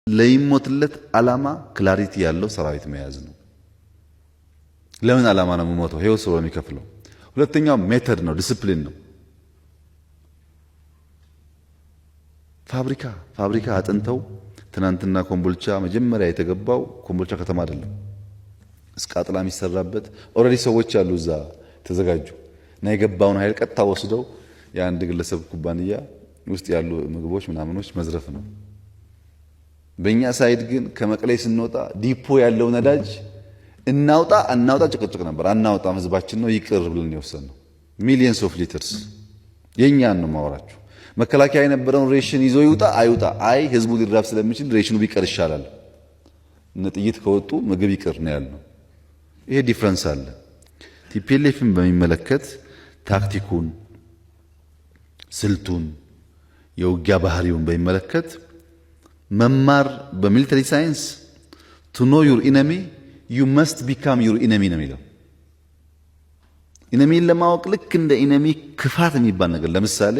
ለይሞትለት ዓላማ ክላሪቲ ያለው ሰራዊት መያዝ ነው። ለምን ዓላማ ነው የምሞተው? ህይወት ሰው የሚከፍለው። ሁለተኛው ሜተድ ነው፣ ዲሲፕሊን ነው። ፋብሪካ አጥንተው ትናንትና ኮምቦልቻ መጀመሪያ የተገባው ኮምቦልቻ ከተማ አይደለም፣ እስቃጥላ የሚሰራበት ኦልሬዲ ሰዎች አሉ እዛ ተዘጋጁ እና የገባውን ኃይል ቀጥታ ወስደው የአንድ ግለሰብ ኩባንያ ውስጥ ያሉ ምግቦች ምናምኖች መዝረፍ ነው። በእኛ ሳይድ ግን ከመቀሌ ስንወጣ ዲፖ ያለው ነዳጅ እናውጣ ጭቅጭቅ ነበር። አናውጣም ህዝባችን ነው ይቅር ብለን የወሰነው ሚሊየንስ ኦፍ ሊትርስ የኛን ነው ማወራችሁ። መከላከያ የነበረውን ሬሽን ይዞ ይውጣ አይውጣ፣ አይ ህዝቡ ሊራብ ስለሚችል ሬሽኑ ቢቀር ይሻላል፣ እነ ጥይት ከወጡ ምግብ ይቅር ነው ያልነው። ይሄ ዲፍረንስ አለ። ቲፒኤልኤፍን በሚመለከት ታክቲኩን፣ ስልቱን፣ የውጊያ ባህሪውን በሚመለከት መማር በሚሊተሪ ሳይንስ ቱ ኖ ዩር ኢነሚ ዩ መስት ቢካም ዩር ኢነሚ ነው የሚለው። ኢነሚን ለማወቅ ልክ እንደ ኢነሚ ክፋት የሚባል ነገር ለምሳሌ